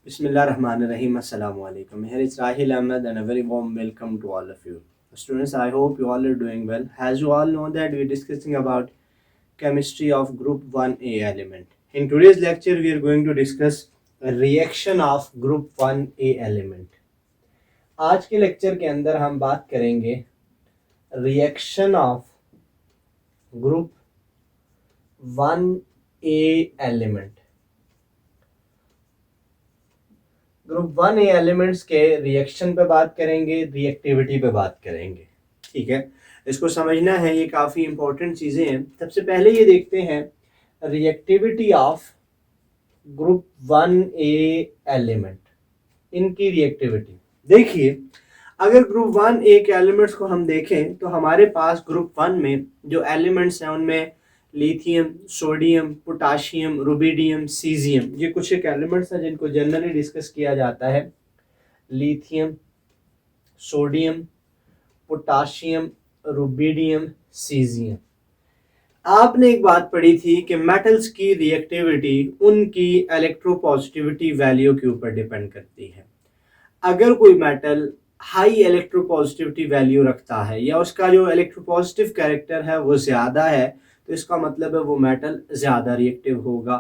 Bismillahirrahmanirrahim. Assalamu alaikum. Here is Rahil Ahmed and a very warm welcome to all of you. Students, I hope you all are doing well. As you all know that we're discussing about chemistry of group 1A element. In today's lecture, we are going to discuss a reaction of group 1A element. आज के lecture के अंदर हम बात करेंगे reaction of group 1A element. Group 1A elements के reaction पे बात करेंगे, रिएक्टिविटी पे बात करेंगे। ठीक है, इसको समझना है, ये काफ़ी इंपॉर्टेंट चीज़ें हैं। सबसे पहले ये देखते हैं reactivity of group 1A element, इनकी रिएक्टिविटी। देखिए, अगर ग्रुप 1A के एलिमेंट्स को हम देखें तो हमारे पास ग्रुप 1 में जो एलिमेंट्स हैं उनमें lithium, sodium, potassium, rubidium, caesium, ये कुछ एक एलिमेंट्स हैं जिनको जनरली डिस्कस किया जाता है। Lithium, sodium, potassium, rubidium, caesium. आपने एक बात पढ़ी थी कि मेटल्स की रिएक्टिविटी उनकी इलेक्ट्रोपॉजिटिविटी वैल्यू के ऊपर डिपेंड करती है। अगर कोई मेटल हाई इलेक्ट्रोपॉजिटिविटी वैल्यू रखता है या उसका जो इलेक्ट्रोपॉजिटिव कैरेक्टर है वो ज़्यादा है, तो इसका मतलब है वो मेटल ज़्यादा रिएक्टिव होगा।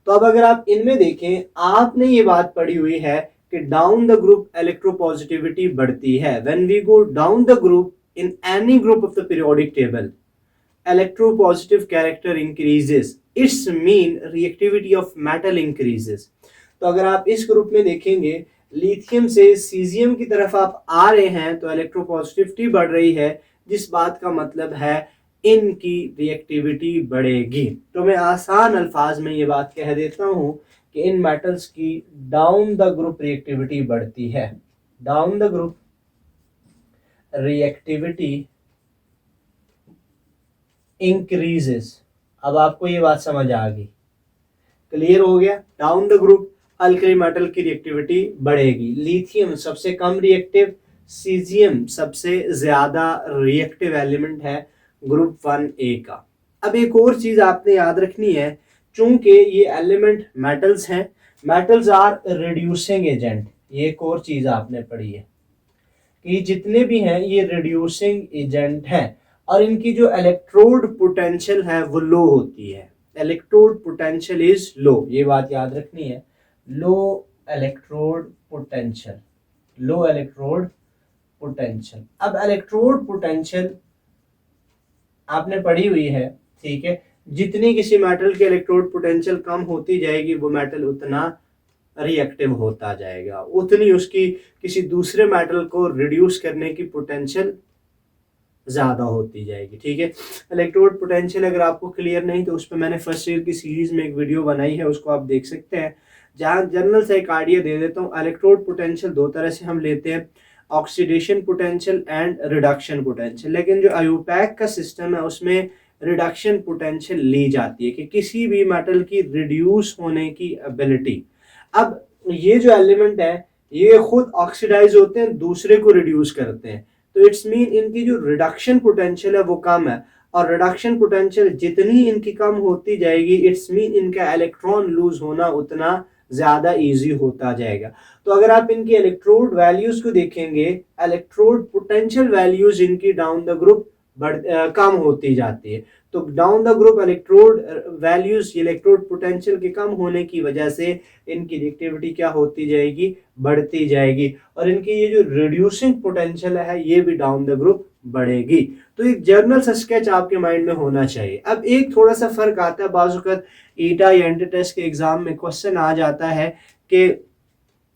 तो अब अगर आप इनमें देखें, आपने ये बात पढ़ी हुई है कि डाउन द ग्रुप इलेक्ट्रोपॉजिटिविटी बढ़ती है। When we go down the group in any group of the periodic table, electropositive character increases, its mean reactivity of metal increases। तो अगर आप इस ग्रुप में देखेंगे, लिथियम से सीजियम की तरफ आप आ रहे हैं तो इलेक्ट्रोपॉजिटिविटी बढ़ रही है, जिस बात का मतलब है इनकी रिएक्टिविटी बढ़ेगी। तो मैं आसान अल्फाज में ये बात कह देता हूं कि इन मेटल्स की डाउन द ग्रुप रिएक्टिविटी बढ़ती है। Down the group reactivity increases. अब आपको ये बात समझ आ गई, क्लियर हो गया। Down the group alkali metal की रिएक्टिविटी बढ़ेगी। लिथियम सबसे कम रिएक्टिव, सीजियम सबसे ज्यादा रिएक्टिव एलिमेंट है ग्रुप 1A का। अब एक और चीज आपने याद रखनी है, चूंकि ये एलिमेंट मेटल्स हैं, मेटल्स आर रिड्यूसिंग एजेंट। ये एक और चीज आपने पढ़ी है कि जितने भी हैं ये रिड्यूसिंग एजेंट हैं और इनकी जो इलेक्ट्रोड पोटेंशियल है वो लो होती है। इलेक्ट्रोड पोटेंशियल इज लो, ये बात याद रखनी है। लो इलेक्ट्रोड पोटेंशियल, लो इलेक्ट्रोड पोटेंशियल। अब इलेक्ट्रोड पोटेंशियल आपने पढ़ी हुई है, ठीक है। जितनी किसी मेटल की इलेक्ट्रोड पोटेंशियल कम होती जाएगी वो मेटल उतना रिएक्टिव होता जाएगा, उतनी उसकी किसी दूसरे मेटल को रिड्यूस करने की पोटेंशियल ज़्यादा होती जाएगी। ठीक है, इलेक्ट्रोड पोटेंशियल अगर आपको क्लियर नहीं तो उस पर मैंने फर्स्ट ईयर की सीरीज में एक वीडियो बनाई है, उसको आप देख सकते हैं, जहाँ जनरल से एक आइडिया दे देता हूँ। इलेक्ट्रोड पोटेंशियल दो तरह से हम लेते हैं, oxidation potential and reduction potential. लेकिन जो आईयूपैक का सिस्टम है उसमें रिडक्शन पोटेंशियल ली जाती है कि किसी भी मेटल की रिड्यूस होने की एबिलिटी। अब ये जो एलिमेंट है ये खुद ऑक्सीडाइज होते हैं, दूसरे को रिड्यूस करते हैं, तो इट्स मीन इनकी जो रिडक्शन पोटेंशियल है वो कम है, और रिडक्शन पोटेंशियल जितनी इनकी कम होती जाएगी इट्स मीन इनका इलेक्ट्रॉन लूज होना उतना ज्यादा इजी होता जाएगा। तो अगर आप इनकी इलेक्ट्रोड वैल्यूज को देखेंगे, इलेक्ट्रोड पोटेंशियल वैल्यूज इनकी डाउन द ग्रुप कम होती जाती है। तो down the group electrode values electrode potential के कम होने की वजह से इनकी रिएक्टिविटी क्या होती जाएगी, बढ़ती जाएगी, और इनकी ये जो रिड्यूसिंग पोटेंशियल है ये भी डाउन द ग्रुप बढ़ेगी। तो एक जर्नल सा स्केच आपके माइंड में होना चाहिए। अब एक थोड़ा सा फर्क आता है, बाज़ वक़्त ईटा या एंटी टेस्ट के एग्जाम में क्वेश्चन आ जाता है कि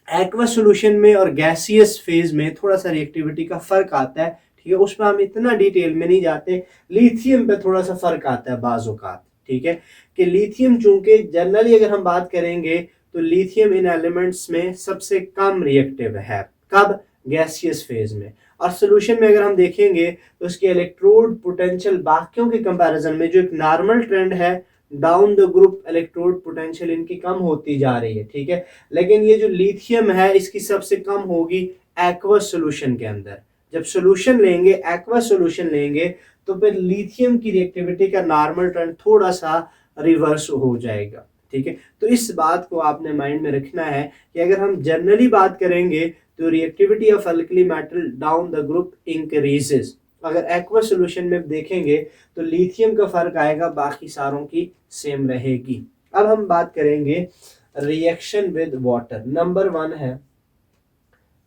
एक्वस सॉल्यूशन में और गैसियस फेज में थोड़ा सा रिएक्टिविटी का फर्क आता है। ठीक है, उसमें हम इतना डिटेल में नहीं जाते। लिथियम पे थोड़ा सा फर्क आता है बाज़ औक़ात, ठीक है, कि लिथियम चूंकि जनरली अगर हम बात करेंगे तो लिथियम इन एलिमेंट्स में सबसे कम रिएक्टिव है। कब? गैसियस फेज में। और सोल्यूशन में अगर हम देखेंगे तो उसकी इलेक्ट्रोड पोटेंशियल बाकियों के कंपैरिजन में जो एक नॉर्मल ट्रेंड है, down the group electrode potential इनकी कम होती जा रही है। ठीक है, लेकिन ये जो लिथियम है इसकी सबसे कम होगी एक्वस सॉल्यूशन के अंदर। जब सॉल्यूशन लेंगे, एक्वस सॉल्यूशन लेंगे, तो फिर लिथियम की रिएक्टिविटी का नॉर्मल ट्रेंड थोड़ा सा रिवर्स हो जाएगा। ठीक है। तो इस बात को आपने माइंड में रखना है कि अगर हम जनरली बात करेंगे तो reactivity of alkali metal down the group increases. अगर एक्वा सोल्यूशन में देखेंगे तो लिथियम का फर्क आएगा, बाकी सारों की सेम रहेगी। अब हम बात करेंगे रिएक्शन विद वाटर। नंबर 1 है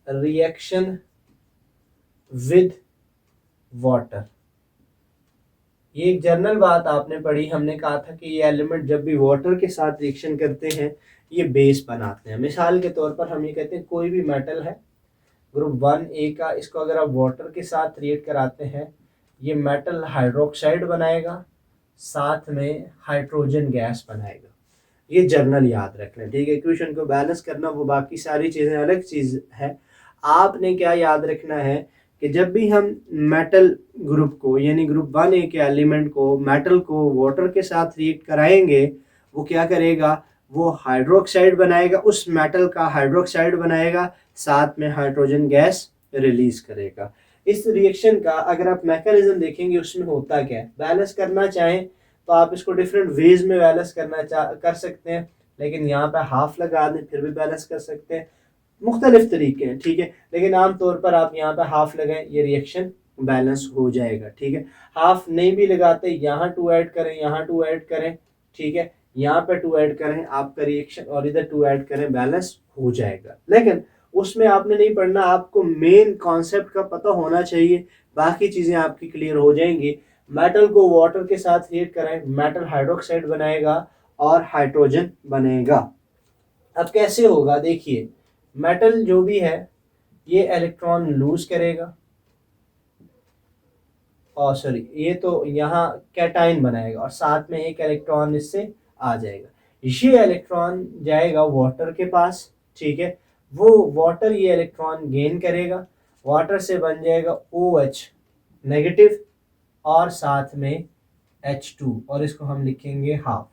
रिएक्शन विद वाटर। ये एक जनरल बात आपने पढ़ी, हमने कहा था कि ये एलिमेंट जब भी वाटर के साथ रिएक्शन करते हैं ये बेस बनाते हैं। मिसाल के तौर पर हम ये कहते हैं कोई भी मेटल है ग्रुप 1A का, इसको अगर आप वाटर के साथ रिएक्ट कराते हैं ये मेटल हाइड्रोक्साइड बनाएगा, साथ में हाइड्रोजन गैस बनाएगा। ये जर्नल याद रखना, ठीक है। इक्वेशन को बैलेंस करना वो बाकी सारी चीज़ें अलग चीज़ है। आपने क्या याद रखना है कि जब भी हम मेटल ग्रुप को यानी ग्रुप 1A के एलिमेंट को मेटल को वाटर के साथ रिएक्ट कराएंगे वो क्या करेगा, वो हाइड्रोक्साइड बनाएगा, उस मेटल का हाइड्रोक्साइड बनाएगा, साथ में हाइड्रोजन गैस रिलीज करेगा। इस रिएक्शन का अगर आप मैकेनिज्म देखेंगे उसमें होता क्या है, बैलेंस करना चाहें तो आप इसको डिफरेंट वेज में बैलेंस कर सकते हैं, लेकिन यहाँ पे हाफ लगा दें फिर भी बैलेंस कर सकते हैं। मुख्तलिफ तरीके हैं, ठीक है, लेकिन आमतौर पर आप यहाँ पे हाफ लगाएं ये रिएक्शन बैलेंस हो जाएगा, ठीक है। हाफ नहीं भी लगाते यहाँ 2 ऐड करें, यहाँ 2 ऐड करें, ठीक है, यहाँ पे 2 ऐड करें आपका रिएक्शन और इधर 2 ऐड करें, बैलेंस हो जाएगा। लेकिन उसमें आपने नहीं पढ़ना, आपको मेन कॉन्सेप्ट का पता होना चाहिए, बाकी चीजें आपकी क्लियर हो जाएंगी। मेटल को वाटर के साथ रिएक्ट करें, मेटल हाइड्रोक्साइड बनाएगा और हाइड्रोजन बनेगा। अब कैसे होगा देखिए, मेटल जो भी है ये इलेक्ट्रॉन लूज करेगा और सॉरी ये तो यहाँ कैटाइन बनाएगा और साथ में एक इलेक्ट्रॉन इससे आ जाएगा। ये इलेक्ट्रॉन जाएगा वाटर के पास, ठीक है, वो वाटर ये इलेक्ट्रॉन गेन करेगा, वाटर से बन जाएगा OH नेगेटिव और साथ में H2 और इसको हम लिखेंगे हाफ।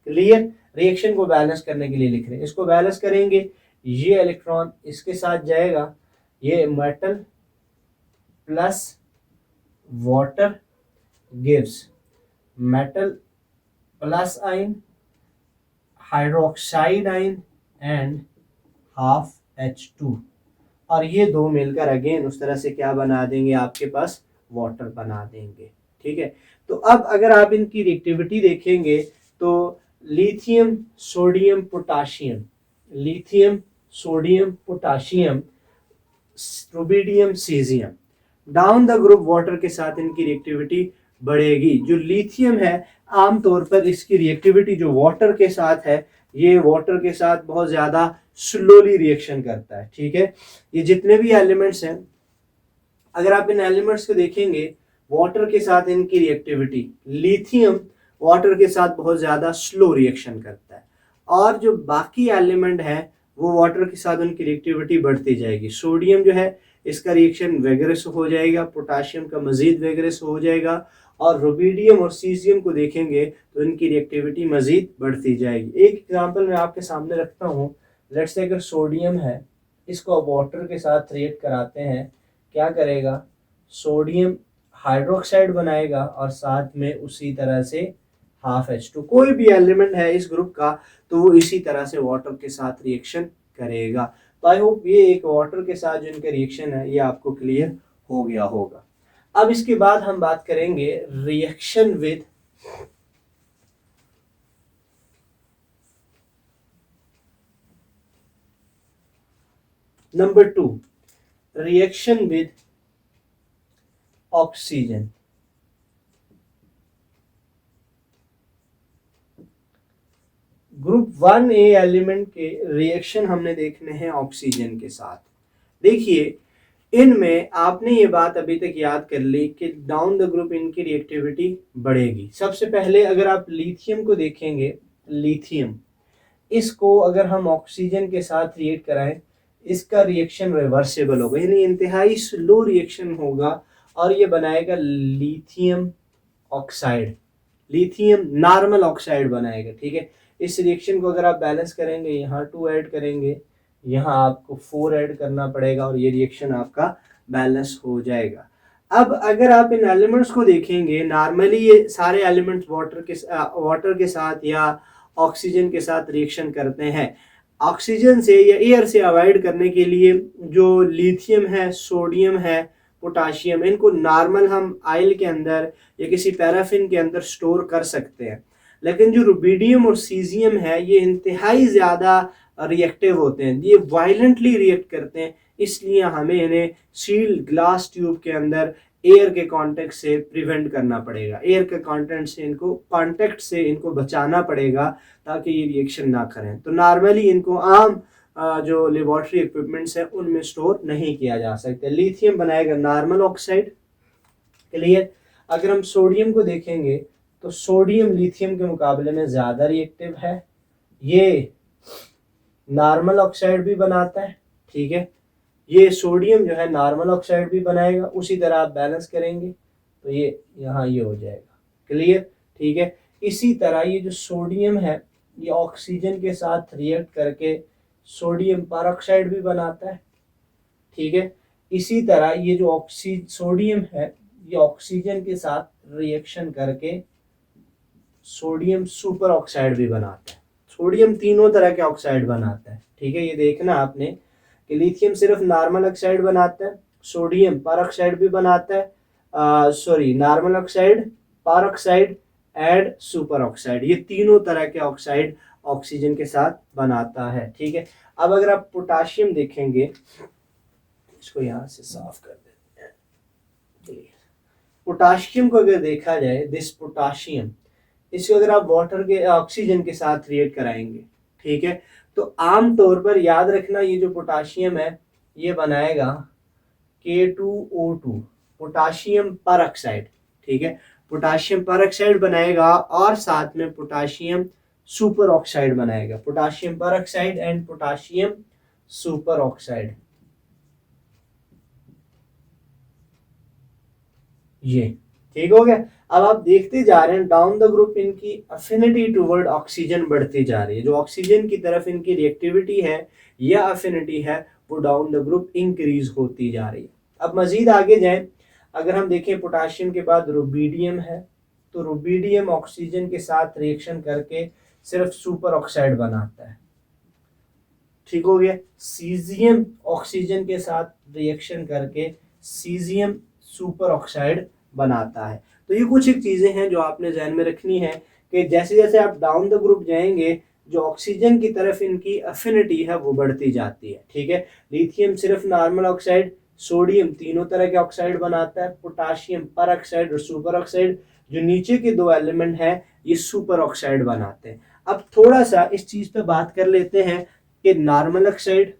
क्लियर, रिएक्शन को बैलेंस करने के लिए लिख रहे हैं, इसको बैलेंस करेंगे, ये इलेक्ट्रॉन इसके साथ जाएगा, ये metal plus water gives metal plus ion hydroxide ion and half H2 और ये दो मिलकर अगेन उस तरह से क्या बना देंगे, आपके पास वाटर बना देंगे, ठीक है। तो अब अगर आप इनकी रिएक्टिविटी देखेंगे तो lithium sodium potassium, lithium sodium potassium rubidium caesium, down the group water के साथ इनकी रिएक्टिविटी बढ़ेगी। जो लिथियम है आमतौर पर इसकी रिएक्टिविटी जो वाटर के साथ है ये वाटर के साथ बहुत ज्यादा स्लोली रिएक्शन करता है, ठीक है। ये जितने भी एलिमेंट्स हैं अगर आप इन एलिमेंट्स को देखेंगे वाटर के साथ इनकी रिएक्टिविटी, लिथियम वाटर के साथ बहुत ज्यादा स्लो रिएक्शन करता है और जो बाकी एलिमेंट है वो वाटर के साथ उनकी रिएक्टिविटी बढ़ती जाएगी। सोडियम जो है इसका रिएक्शन वेगरस हो जाएगा, पोटाशियम का मजीद वेगरस हो जाएगा और रुबिडियम और सीजियम को देखेंगे तो इनकी रिएक्टिविटी मजीद बढ़ती जाएगी। एक एग्जांपल मैं आपके सामने रखता हूँ, लेट्स से अगर सोडियम है इसको वाटर के साथ रिएक्ट कराते हैं, क्या करेगा, सोडियम हाइड्रोक्साइड बनाएगा और साथ में उसी तरह से हाफ H2, कोई भी एलिमेंट है इस ग्रुप का तो वो इसी तरह से वाटर के साथ रिएक्शन करेगा। तो आई होप ये एक वाटर के साथ जो इनका रिएक्शन है ये आपको क्लियर हो गया होगा। अब इसके बाद हम बात करेंगे reaction with number 2, reaction with oxygen. Group 1A element के रिएक्शन हमने देखने हैं ऑक्सीजन के साथ। देखिए इनमें आपने ये बात अभी तक याद कर ली कि डाउन द ग्रुप इनकी रिएक्टिविटी बढ़ेगी। सबसे पहले अगर आप लिथियम को देखेंगे, लिथियम इसको अगर हम ऑक्सीजन के साथ रिएक्ट कराएं इसका रिएक्शन रिवर्सेबल होगा, यानी इंतहाई स्लो रिएक्शन होगा और ये बनाएगा lithium oxide, lithium normal oxide बनाएगा, ठीक है। इस रिएक्शन को अगर आप बैलेंस करेंगे यहाँ 2 ऐड करेंगे, यहाँ आपको 4 ऐड करना पड़ेगा और ये रिएक्शन आपका बैलेंस हो जाएगा। अब अगर आप इन एलिमेंट्स को देखेंगे, नॉर्मली ये सारे एलिमेंट्स वाटर के साथ या ऑक्सीजन के साथ रिएक्शन करते हैं। ऑक्सीजन से या एयर से अवॉइड करने के लिए जो लिथियम है, सोडियम है, पोटाशियम, इनको नॉर्मल हम ऑयल के अंदर या किसी पैराफिन के अंदर स्टोर कर सकते हैं, लेकिन जो रुबिडियम और सीजियम है ये इंतहाई ज़्यादा रिएक्टिव होते हैं, ये वायलेंटली रिएक्ट करते हैं, इसलिए हमें इन्हें सील्ड ग्लास ट्यूब के अंदर एयर के कांटेक्ट से प्रिवेंट करना पड़ेगा, एयर के कांटेक्ट से इनको बचाना पड़ेगा ताकि ये रिएक्शन ना करें। तो नॉर्मली इनको आम जो लेबोरेटरी इक्विपमेंट्स हैं उनमें स्टोर नहीं किया जा सकता। लिथियम बनाएगा नॉर्मल ऑक्साइड, क्लियर। अगर हम सोडियम को देखेंगे तो सोडियम लिथियम के मुकाबले में ज़्यादा रिएक्टिव है, ये नॉर्मल ऑक्साइड भी बनाता है, ठीक है। ये सोडियम जो है नॉर्मल ऑक्साइड भी बनाएगा, उसी तरह आप बैलेंस करेंगे तो ये यहाँ ये हो जाएगा, क्लियर, ठीक है। इसी तरह ये जो सोडियम है ये ऑक्सीजन के साथ रिएक्ट करके सोडियम परऑक्साइड भी बनाता है, ठीक है। इसी तरह ये जो सोडियम है ये ऑक्सीजन के साथ रिएक्शन करके सोडियम सुपर ऑक्साइड भी बनाता है। सोडियम तीनों तरह के ऑक्साइड बनाता है, ठीक है। ये देखना आपने कि लिथियम सिर्फ नॉर्मल ऑक्साइड बनाता है, सोडियम परऑक्साइड भी बनाता है, normal oxide, peroxide and super oxide, ये तीनों तरह के ऑक्साइड ऑक्सीजन के साथ बनाता है, ठीक है। अब अगर आप पोटाशियम देखेंगे, इसको यहाँ से साफ कर देते हैं। पोटाशियम को अगर देखा जाए, दिस पोटाशियम, इसको अगर आप वाटर के ऑक्सीजन के साथ रिएक्ट कराएंगे, ठीक है, तो आम तौर पर याद रखना ये जो पोटाशियम है ये बनाएगा K2O2, पोटाशियम परऑक्साइड, ठीक है। पोटाशियम परऑक्साइड बनाएगा और साथ में पोटाशियम सुपर ऑक्साइड बनाएगा, potassium peroxide and potassium super oxide, ये ठीक हो गया। अब आप देखते जा रहे हैं डाउन द ग्रुप इनकी अफिनिटी टुवर्ड ऑक्सीजन बढ़ती जा रही है, जो ऑक्सीजन की तरफ इनकी रिएक्टिविटी है या अफिनिटी है वो डाउन द ग्रुप इंक्रीज होती जा रही है। अब मजीद आगे जाएं, अगर हम देखें पोटाशियम के बाद रुबिडियम है, तो रुबिडियम ऑक्सीजन के साथ रिएक्शन करके सिर्फ सुपर ऑक्साइड बनाता है, ठीक हो गया। सीजियम ऑक्सीजन के साथ रिएक्शन करके सीजियम सुपर ऑक्साइड बनाता है। तो ये कुछ एक चीजें हैं जो आपने ध्यान में रखनी है कि जैसे जैसे आप डाउन द ग्रुप जाएंगे जो ऑक्सीजन की तरफ इनकी अफिनिटी है वो बढ़ती जाती है, ठीक है। लिथियम सिर्फ नॉर्मल ऑक्साइड, सोडियम तीनों तरह के ऑक्साइड बनाता है, पोटाशियम परऑक्साइड और सुपर ऑक्साइड, जो नीचे के दो एलिमेंट हैं ये सुपर ऑक्साइड बनाते हैं। अब थोड़ा सा इस चीज पे बात कर लेते हैं कि नॉर्मल ऑक्साइड,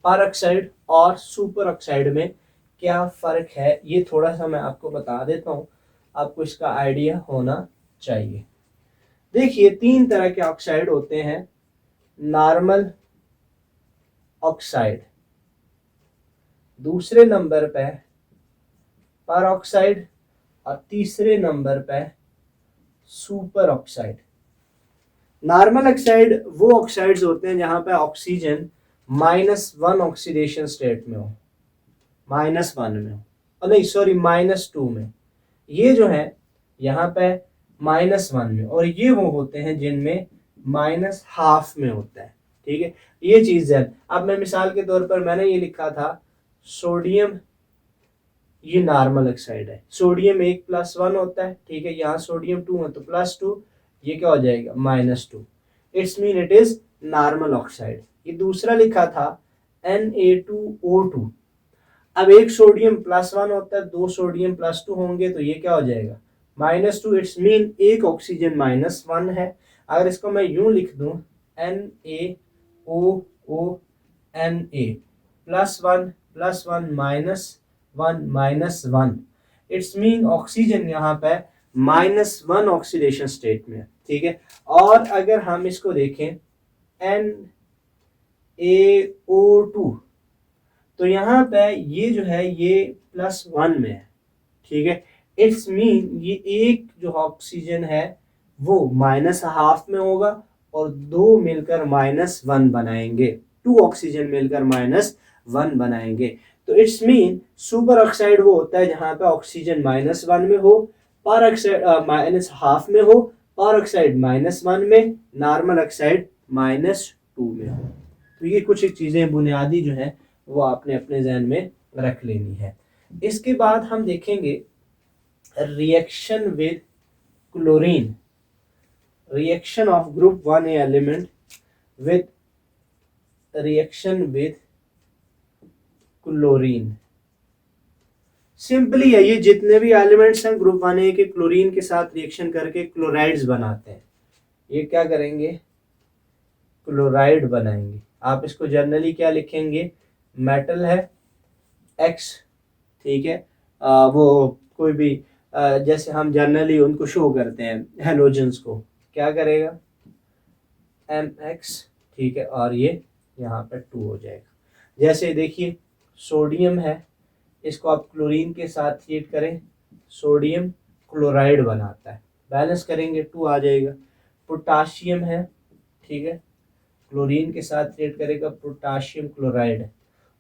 परऑक्साइड और सुपर ऑक्साइड में क्या फर्क है, ये थोड़ा सा मैं आपको बता देता हूँ, आपको इसका आइडिया होना चाहिए। देखिए तीन तरह के ऑक्साइड होते हैं, नॉर्मल ऑक्साइड, दूसरे नंबर पे परऑक्साइड और तीसरे नंबर पे सुपर ऑक्साइड। नॉर्मल ऑक्साइड वो ऑक्साइड्स होते हैं जहां पे ऑक्सीजन -1 ऑक्सीडेशन स्टेट में हो, -1 में हो, और नहीं सॉरी -2 में, ये जो है यहाँ पे -1 में, और ये वो होते हैं जिनमें -1/2 में होता है, ठीक है। ये चीज है। अब मैं मिसाल के तौर पर मैंने ये लिखा था सोडियम, ये नॉर्मल ऑक्साइड है, सोडियम 1+1 होता है, ठीक है। यहाँ सोडियम 2 है तो +2, ये क्या हो जाएगा -2, it's mean it is normal oxide. ये दूसरा लिखा था Na2O2, अब एक सोडियम +1 होता है, दो सोडियम +2 होंगे तो ये क्या हो जाएगा -2, इट्स मीन एक ऑक्सीजन -1 है। अगर इसको मैं यूं लिख दूं NaOONA +1 +1 -1 इट्स मीन ऑक्सीजन यहाँ पे -1 ऑक्सीडेशन स्टेट में है, ठीक है। और अगर हम इसको देखें NaO2 तो यहाँ पे ये जो है ये +1 में है, ठीक है। इट्स मीन ये एक जो ऑक्सीजन है वो -1/2 में होगा और दो मिलकर -1 बनाएंगे, 2 ऑक्सीजन मिलकर -1 बनाएंगे। तो इट्स मीन सुपर ऑक्साइड वो होता है जहां पे ऑक्सीजन -1 में हो, पर ऑक्साइड -1/2 में हो, पर ऑक्साइड -1 में, नॉर्मल ऑक्साइड -2 में हो। तो ये कुछ एक चीज़ें बुनियादी जो है वो आपने अपने जहन में रख लेनी है। इसके बाद हम देखेंगे reaction with chlorine, reaction of group 1A element with reaction with chlorine. Simply है, ये जितने भी एलिमेंट्स हैं ग्रुप 1A के क्लोरीन के साथ रिएक्शन करके क्लोराइड्स बनाते हैं। ये क्या करेंगे, क्लोराइड बनाएंगे। आप इसको जनरली क्या लिखेंगे, मेटल है X, ठीक है। वो कोई भी जैसे हम जनरली उनको शो करते हैं हेलोजेंस को, क्या करेगा MX, ठीक है, और ये यहाँ पर 2 हो जाएगा। जैसे देखिए सोडियम है, इसको आप क्लोरीन के साथ हीट करें, सोडियम क्लोराइड बनाता है, बैलेंस करेंगे 2 आ जाएगा। पोटाशियम है, ठीक है, क्लोरीन के साथ रिएक्ट करेगा, पोटाशियम क्लोराइड।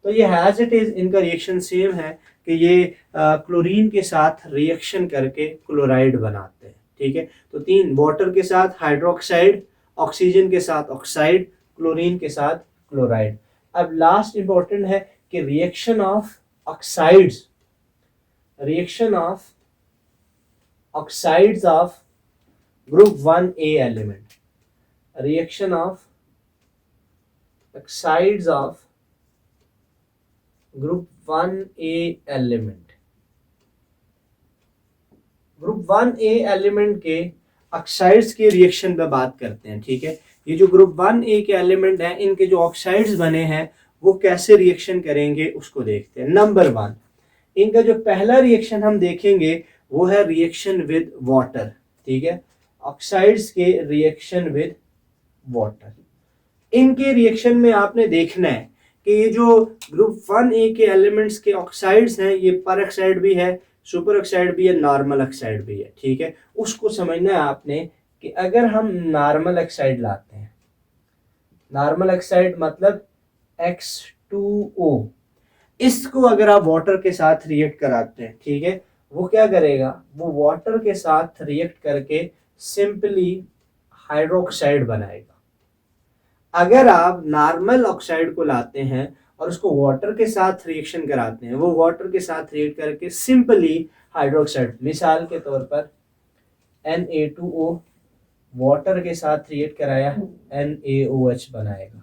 तो ये हैज इट इज, इनका रिएक्शन सेम है कि ये क्लोरीन के साथ रिएक्शन करके क्लोराइड बनाते हैं, ठीक है। तो 3, वाटर के साथ हाइड्रोक्साइड, ऑक्सीजन के साथ ऑक्साइड, क्लोरीन के साथ क्लोराइड। अब लास्ट इंपॉर्टेंट है कि reaction of oxides, reaction of oxides of group 1A element, reaction of oxides of group 1A element. Group 1A element के ऑक्साइड्स के रिएक्शन पे बात करते हैं, ठीक है। ये जो ग्रुप 1A के एलिमेंट हैं, इनके जो ऑक्साइड्स बने हैं वो कैसे रिएक्शन करेंगे उसको देखते हैं। नंबर 1, इनका जो पहला रिएक्शन हम देखेंगे वो है रिएक्शन विद वाटर, ठीक है। ऑक्साइड्स के रिएक्शन विद वाटर, इनके रिएक्शन में आपने देखना है कि ये जो ग्रुप 1A के एलिमेंट्स के ऑक्साइड्स हैं, ये पर ऑक्साइड भी है, सुपर ऑक्साइड भी है, नॉर्मल ऑक्साइड भी है, ठीक है। उसको समझना है आपने कि अगर हम नॉर्मल ऑक्साइड लाते हैं, नॉर्मल ऑक्साइड मतलब X2O, इसको अगर आप वाटर के साथ रिएक्ट कराते हैं, ठीक है, वो क्या करेगा, वो वाटर के साथ रिएक्ट करके सिंपली हाइड्रोक्साइड बनाएगा। अगर आप नॉर्मल ऑक्साइड को लाते हैं और उसको वाटर के साथ रिएक्शन कराते हैं, वो वाटर के साथ रिएक्ट करके सिंपली हाइड्रोक्साइड, मिसाल के तौर पर Na2O वाटर के साथ रिएक्ट कराया NaOH बनाएगा।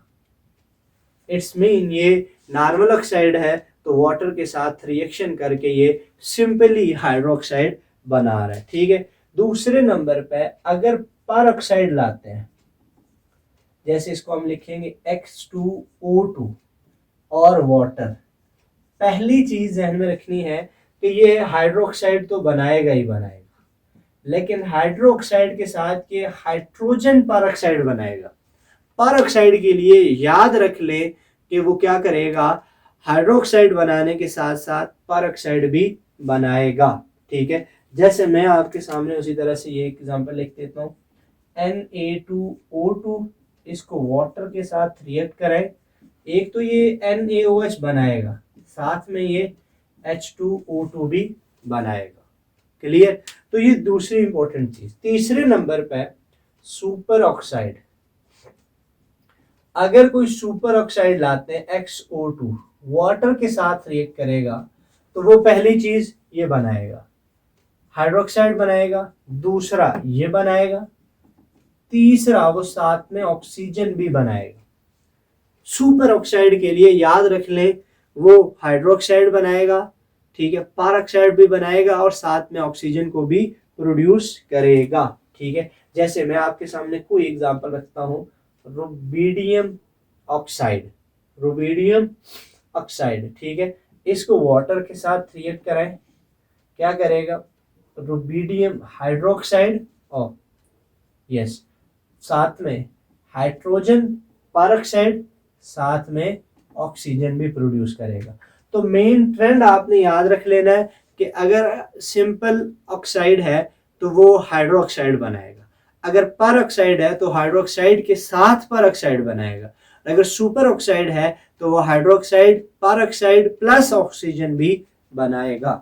इट्स मीन ये नॉर्मल ऑक्साइड है तो वाटर के साथ रिएक्शन करके ये सिंपली हाइड्रोक्साइड बना रहा है, ठीक है। दूसरे नंबर पे अगर पर ऑक्साइड लाते हैं, जैसे इसको हम लिखेंगे X2O2 और वाटर, पहली चीज ध्यान में रखनी है कि ये हाइड्रोक्साइड तो बनाएगा ही बनाएगा, लेकिन हाइड्रोक्साइड के साथ ये हाइड्रोजन पर ऑक्साइड बनाएगा। पर ऑक्साइड के लिए याद रख ले कि वो क्या करेगा, हाइड्रोक्साइड बनाने के साथ साथ पर ऑक्साइड भी बनाएगा, ठीक है। जैसे मैं आपके सामने उसी तरह से ये एग्जांपल लिख देता हूँ, Na2O2, इसको वाटर के साथ रिएक्ट कराए, एक तो ये NaOH बनाएगा, साथ में ये H2O2 भी बनाएगा, क्लियर। तो ये दूसरी इंपॉर्टेंट चीज। तीसरे नंबर पे सुपर ऑक्साइड, अगर कोई सुपर ऑक्साइड लाते हैं XO2, वाटर के साथ रिएक्ट करेगा तो वो पहली चीज ये बनाएगा, हाइड्रोक्साइड बनाएगा, दूसरा ये बनाएगा, तीसरा वो साथ में ऑक्सीजन भी बनाएगा। सुपर ऑक्साइड के लिए याद रख लें वो हाइड्रोक्साइड बनाएगा, ठीक है, पर ऑक्साइड भी बनाएगा और साथ में ऑक्सीजन को भी प्रोड्यूस करेगा, ठीक है। जैसे मैं आपके सामने कोई एग्जांपल रखता हूं, रुबिडियम ऑक्साइड, रुबिडियम ऑक्साइड, ठीक है, इसको वाटर के साथ रिएक्ट कराएं, क्या करेगा, रुबिडियम हाइड्रोक्साइड और यस, साथ में हाइड्रोजन पर ऑक्साइड, साथ में ऑक्सीजन भी प्रोड्यूस करेगा। तो मेन ट्रेंड आपने याद रख लेना है कि अगर सिंपल ऑक्साइड है तो वो हाइड्रोक्साइड बनाएगा, अगर पर ऑक्साइड है तो हाइड्रोक्साइड के साथ पर ऑक्साइड बनाएगा, अगर सुपर ऑक्साइड है तो वो हाइड्रोक्साइड पर ऑक्साइड प्लस ऑक्सीजन भी बनाएगा।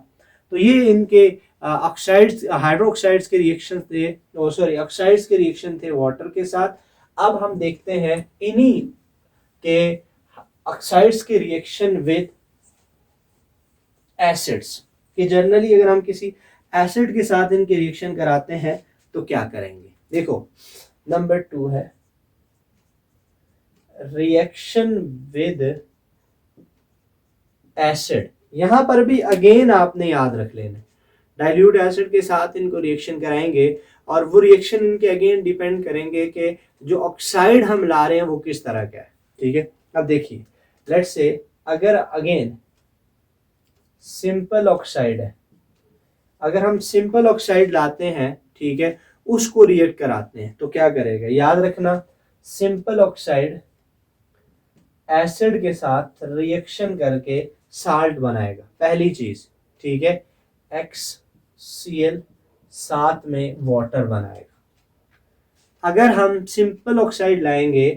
तो ये इनके ऑक्साइड्स हाइड्रोक्साइड्स के रिएक्शन थे, सॉरी ऑक्साइड्स के रिएक्शन थे वाटर के साथ। अब हम देखते हैं इन्हीं के ऑक्साइड्स के रिएक्शन विद एसिड्स कि जनरली अगर हम किसी एसिड के साथ इनके रिएक्शन कराते हैं तो क्या करेंगे। देखो नंबर 2 है रिएक्शन विद एसिड। यहां पर भी अगेन आपने याद रख लेना, डाइल्यूट एसिड के साथ इनको रिएक्शन कराएंगे और वो रिएक्शन इनके अगेन डिपेंड करेंगे कि जो ऑक्साइड हम ला रहे हैं वो किस तरह का है। ठीक है, अब देखिए लेट्स से अगर अगेन सिंपल ऑक्साइड है, अगर हम सिंपल ऑक्साइड लाते हैं, ठीक है, उसको रिएक्ट कराते हैं तो क्या करेगा, याद रखना सिंपल ऑक्साइड एसिड के साथ रिएक्शन करके साल्ट बनाएगा पहली चीज। ठीक है, HCl साथ में वाटर बनाएगा। अगर हम सिंपल ऑक्साइड लाएंगे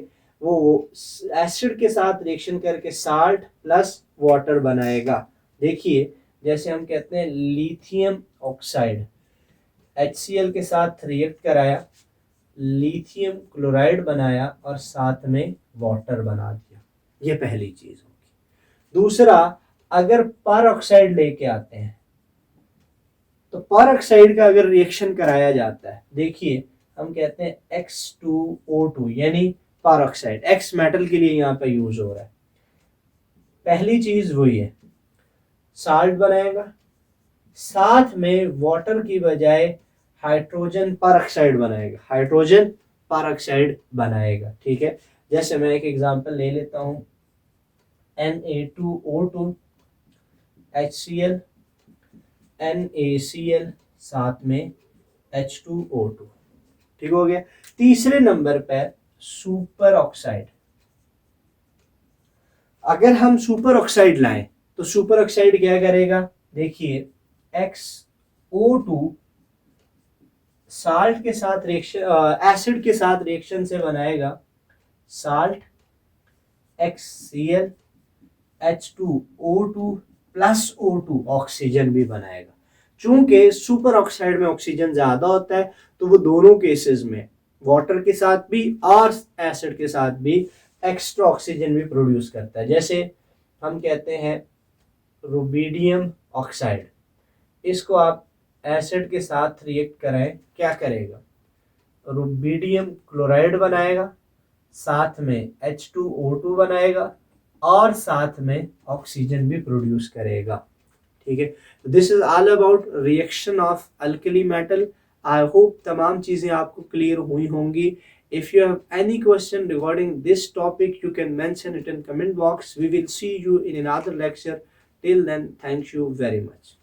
वो एसिड के साथ रिएक्शन करके साल्ट प्लस वाटर बनाएगा। देखिए जैसे हम कहते हैं लिथियम ऑक्साइड HCl के साथ रिएक्ट कराया, लिथियम क्लोराइड बनाया और साथ में वाटर बना दिया, ये पहली चीज होगी। दूसरा, अगर पर ऑक्साइड लेके आते हैं तो पर ऑक्साइड का अगर रिएक्शन कराया जाता है, देखिए हम कहते हैं X2O2 यानी पर ऑक्साइड, X मेटल के लिए यहाँ पे यूज हो रहा है। पहली चीज वही है, साल्ट बनाएगा, साथ में वाटर की बजाय हाइड्रोजन पर ऑक्साइड बनाएगा, हाइड्रोजन पर ऑक्साइड बनाएगा। ठीक है, जैसे मैं एक एग्जांपल ले लेता हूं Na2O2 HCl NaCl साथ में H2O2। ठीक हो गया। तीसरे नंबर पर सुपर ऑक्साइड। अगर हम सुपर ऑक्साइड लाएं तो सुपर ऑक्साइड क्या करेगा, देखिए XO2 साल्ट के साथ रिएक्शन एसिड के साथ रिएक्शन से बनाएगा salt HCl H2O2 plus O2 oxygen भी बनाएगा। चूंकि सुपर ऑक्साइड में ऑक्सीजन ज्यादा होता है तो वो दोनों केसेस में वाटर के साथ भी और एसिड के साथ भी एक्स्ट्रा ऑक्सीजन भी प्रोड्यूस करता है। जैसे हम कहते हैं रुबिडियम ऑक्साइड, इसको आप एसिड के साथ रिएक्ट कराएं, क्या करेगा, रुबिडियम क्लोराइड बनाएगा, साथ में H2O2 बनाएगा और साथ में ऑक्सीजन भी प्रोड्यूस करेगा। ठीक है, this is all about reaction of alkali metal. I hope तमाम चीजें आपको क्लियर हुई होंगी। If you have any question regarding this topic you can mention it in comment box. We will see you in another lecture. Till then, thank you very much.